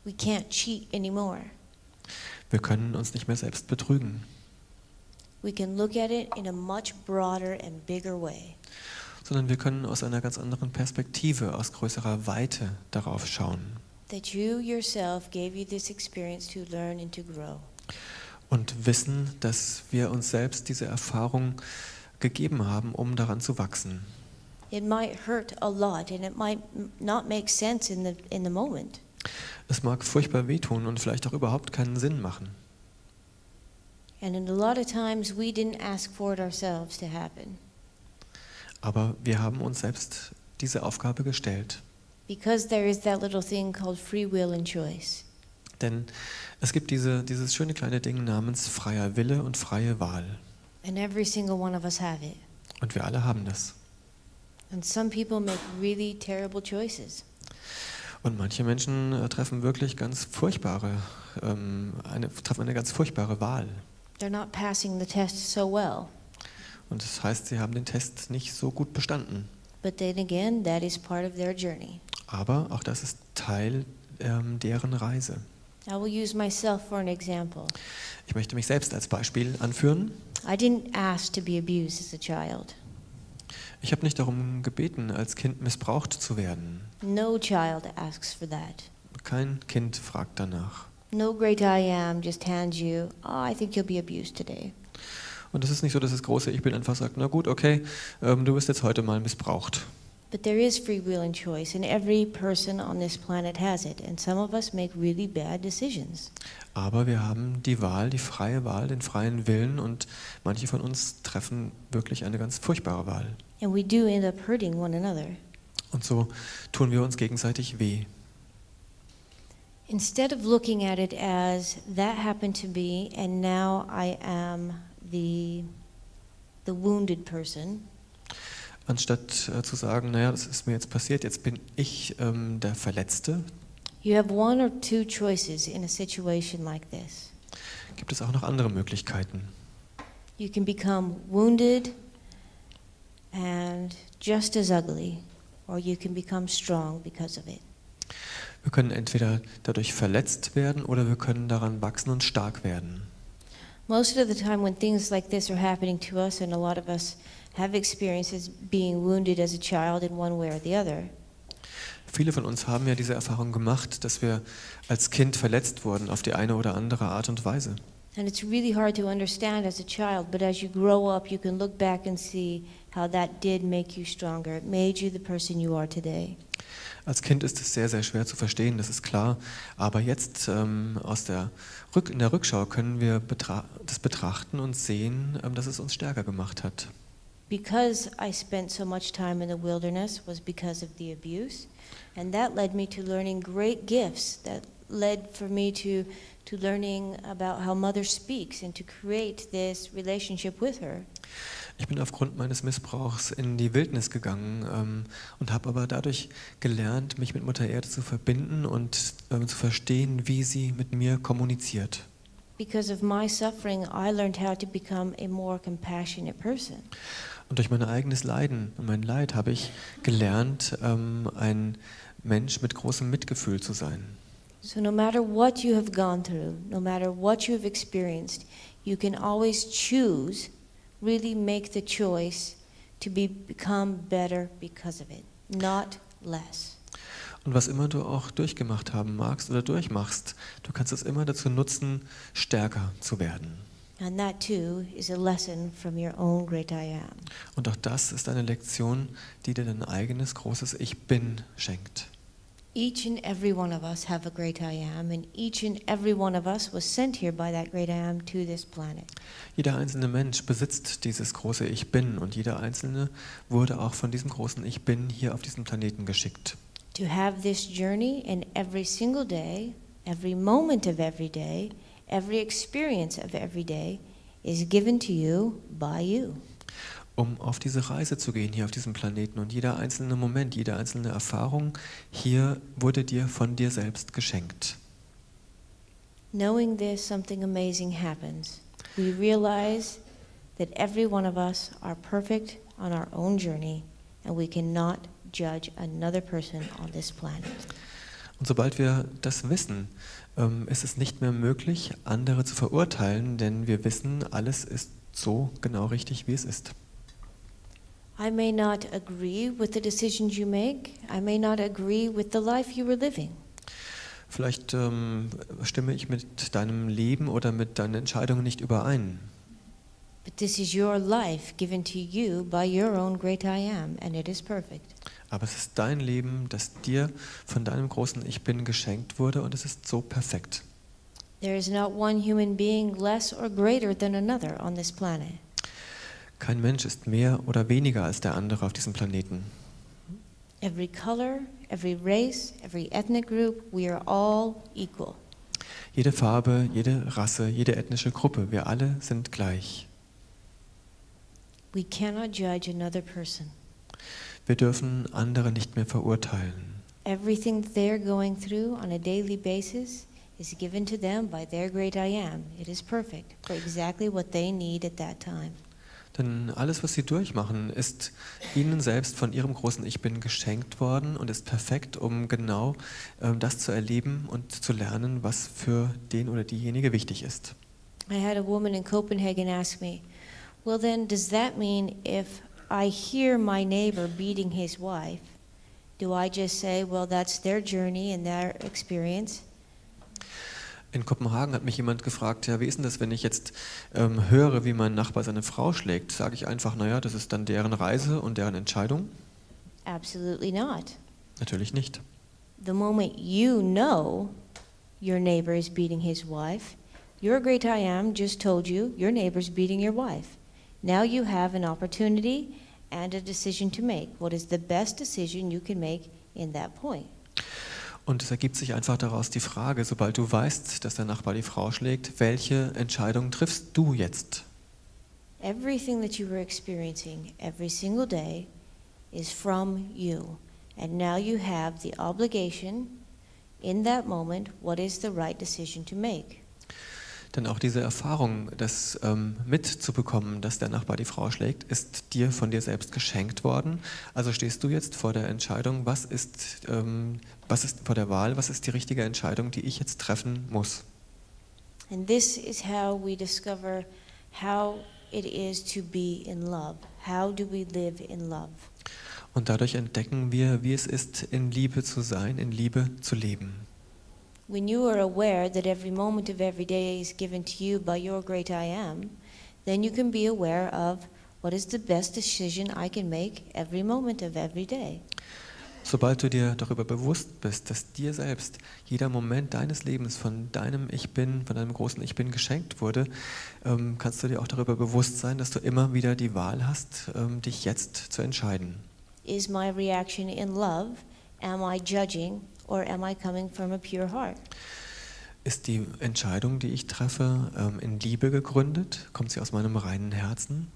We can't cheat anymore. Wir können uns nicht mehr selbst betrügen, We can look at it in a much broader and bigger way. sondern wir können aus einer ganz anderen Perspektive, aus größerer Weite darauf schauen That you yourself gave you this experience to learn and to grow. und wissen, dass wir uns selbst diese Erfahrung gegeben haben, um daran zu wachsen. It might hurt a lot and it might not make sense in the moment. Es mag furchtbar wehtun und vielleicht auch überhaupt keinen Sinn machen. And in a lot of times we didn't ask for it ourselves to happen. Aber wir haben uns selbst diese Aufgabe gestellt. Because there is that little thing called free will and choice. Denn es gibt dieses schöne kleine Ding namens freier Wille und freie Wahl. And every single one of us have it. Und wir alle haben das. And some people make really terrible choices. Und manche Menschen treffen wirklich ganz furchtbare, treffen eine ganz furchtbare Wahl. They're not passing the test so well. Und das heißt, sie haben den Test nicht so gut bestanden. But then again, that is part of their journey. Aber auch das ist Teil deren Reise. I will use myself for an example. Ich möchte mich selbst als Beispiel anführen. I didn't ask to be abused as a child. Ich habe nicht darum gebeten, als Kind missbraucht zu werden. No child asks for that. Kein Kind fragt danach. No great I am just hands you, oh, I think you'll be abused today. Und es ist nicht so, dass das große Ich Bin einfach sagt, na gut, okay, du wirst jetzt heute mal missbraucht. But there is free will and choice, and every person on this planet has it, and some of us make really bad decisions. Aber wir haben die Wahl, die freie Wahl, den freien Willen und manche von uns treffen wirklich eine ganz furchtbare Wahl. And we do end up hurting one another. Und so tun wir uns gegenseitig weh. Instead of looking at it as that happened to me and now I am the wounded person, Anstatt zu sagen, naja, das ist mir jetzt passiert, jetzt bin ich der Verletzte, you have one or two choices in a situation like this. gibt es auch noch andere Möglichkeiten. You can become wounded and just as ugly, or you can become strong because of it. Wir können entweder dadurch verletzt werden oder wir können daran wachsen und stark werden. Most of the time when things like this are happening to us, and a lot of us have experiences being wounded as a child in one way or the other, Viele von uns haben ja diese Erfahrung gemacht, dass wir als Kind verletzt wurden auf die eine oder andere Art und Weise. and it's really hard to understand as a child, but as you grow up, you can look back and see how that did make you stronger. It made you the person you are today. Als Kind ist es sehr, sehr schwer zu verstehen, das ist klar. Aber jetzt in der Rückschau können wir das betrachten und sehen, dass es uns stärker gemacht hat. Because I spent so much time in the wilderness was because of the abuse, and that led me to learning great gifts. That led for me to learning about how Mother speaks and to create this relationship with her. Ich bin aufgrund meines Missbrauchs in die Wildnis gegangen und habe aber dadurch gelernt, mich mit Mutter Erde zu verbinden und zu verstehen, wie sie mit mir kommuniziert. Because of my suffering, I learned how to become a more compassionate person. Und durch mein eigenes Leiden und mein Leid habe ich gelernt, ein Mensch mit großem Mitgefühl zu sein. So no matter what you have gone through, no matter what you have experienced, you can always choose, really make the choice to become better because of it, not less. Und was immer du auch durchgemacht haben magst oder durchmachst, du kannst es immer dazu nutzen, stärker zu werden. And that too is a lesson from your own great I am. Und auch das ist eine Lektion, die dir dein eigenes großes Ich Bin schenkt. Each and every one of us have a great I am, and each and every one of us was sent here by that great I am to this planet. Jeder einzelne Mensch besitzt dieses große Ich Bin und jeder einzelne wurde auch von diesem großen Ich Bin hier auf diesen Planeten geschickt. To have this journey, and every single day, every moment of every day, every experience of every day is given to you by you. Um auf diese Reise zu gehen hier auf diesem Planeten und jeder einzelne Moment, jede einzelne Erfahrung hier wurde dir von dir selbst geschenkt. Knowing this, something amazing happens. We realize that every one of us are perfect on our own journey, and we cannot judge another person on this planet. Und sobald wir das wissen, ist es nicht mehr möglich, andere zu verurteilen, denn wir wissen, alles ist so genau richtig, wie es ist. I may not agree with the decisions you make. I may not agree with the life you were living. Vielleicht stimme ich mit deinem Leben oder mit deinen Entscheidungen nicht überein. But this is your life given to you by your own great I am, and it is perfect. Aber es ist dein Leben, das dir von deinem großen Ich Bin geschenkt wurde und es ist so perfekt. There is not one human being less or greater than another on this planet. Kein Mensch ist mehr oder weniger als der andere auf diesem Planeten. Every color, every race, every ethnic group, we are all equal. Jede Farbe, jede Rasse, jede ethnische Gruppe, wir alle sind gleich. We cannot judge another person. Wir dürfen andere nicht mehr verurteilen. Everything they're going through on a daily basis is given to them by their great I am. It is perfect for exactly what they need at that time. Denn alles, was sie durchmachen, ist ihnen selbst von ihrem großen Ich Bin geschenkt worden und ist perfekt, um genau das zu erleben und zu lernen, was für den oder diejenige wichtig ist. I had a woman in Copenhagen ask me, well then, does that mean if I hear my neighbor beating his wife, do I just say, well, that's their journey and their experience? In Kopenhagen hat mich jemand gefragt, ja, wie ist denn das, wenn ich jetzt höre, wie mein Nachbar seine Frau schlägt? Sage ich einfach, naja, das ist dann deren Reise und deren Entscheidung? Absolutely not. Natürlich nicht. The moment you know your neighbor is beating his wife, your great I am just told you your neighbor's beating your wife. Now you have an opportunity and a decision to make. What is the best decision you can make in that point? Und es ergibt sich einfach daraus die Frage, sobald du weißt, dass der Nachbar die Frau schlägt, welche Entscheidung triffst du jetzt? Everything that you were experiencing every single day is from you. And now you have the obligation in that moment, what is the right decision to make? Denn auch diese Erfahrung, das mitzubekommen, dass der Nachbar die Frau schlägt, ist dir von dir selbst geschenkt worden. Also stehst du jetzt vor der Entscheidung, was ist vor der Wahl, was ist die richtige Entscheidung, die ich jetzt treffen muss. And this is how we discover how it is to be in love. How do we live in love? Und dadurch entdecken wir, wie es ist, in Liebe zu sein, in Liebe zu leben. When you are aware that every moment of every day is given to you by your great I am, then you can be aware of what is the best decision I can make every moment of every day. Sobald du dir darüber bewusst bist, dass dir selbst jeder Moment deines Lebens von deinem Ich Bin, von deinem großen Ich Bin geschenkt wurde, kannst du dir auch darüber bewusst sein, dass du immer wieder die Wahl hast, dich jetzt zu entscheiden. Is my reaction in love? Am I judging? Or am I coming from a pure heart? Ist die Entscheidung, die ich treffe, in Liebe gegründet? Kommt sie aus meinem reinen Herzen?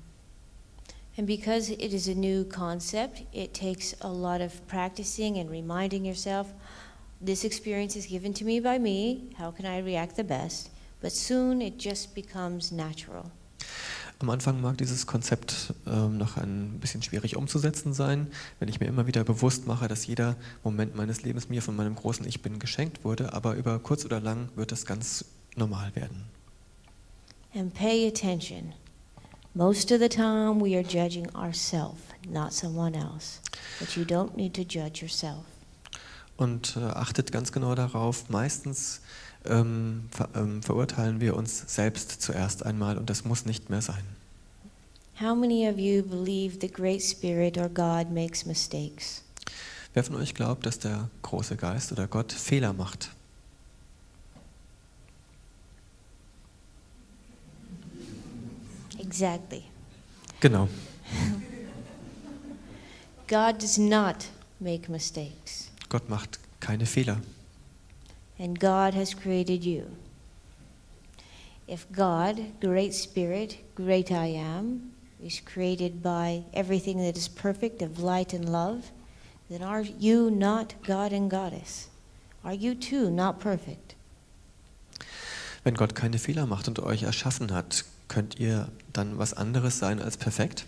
And because it is a new concept, it takes a lot of practicing and reminding yourself, this experience is given to me by me, how can I react the best? But soon it just becomes natural. Am Anfang mag dieses Konzept noch ein bisschen schwierig umzusetzen sein, wenn ich mir immer wieder bewusst mache, dass jeder Moment meines Lebens mir von meinem großen Ich Bin geschenkt wurde, aber über kurz oder lang wird das ganz normal werden. And pay attention. Most of the time we are judging ourselves, not someone else. But you don't need to judge yourself. Und achtet ganz genau darauf, meistens verurteilen wir uns selbst zuerst einmal und das muss nicht mehr sein. How many of you believe the Great Spirit or God makes mistakes? Wer von euch glaubt, dass der große Geist oder Gott Fehler macht? Exactly. Genau. God does not make mistakes. Gott macht keine Fehler. And God has created you. If God, Great Spirit, Great I Am, is created by everything that is perfect of light and love, then are you not God and Goddess? Are you too not perfect? Wenn Gott keine Fehler macht und euch erschaffen hat, könnt ihr dann was anderes sein als perfekt?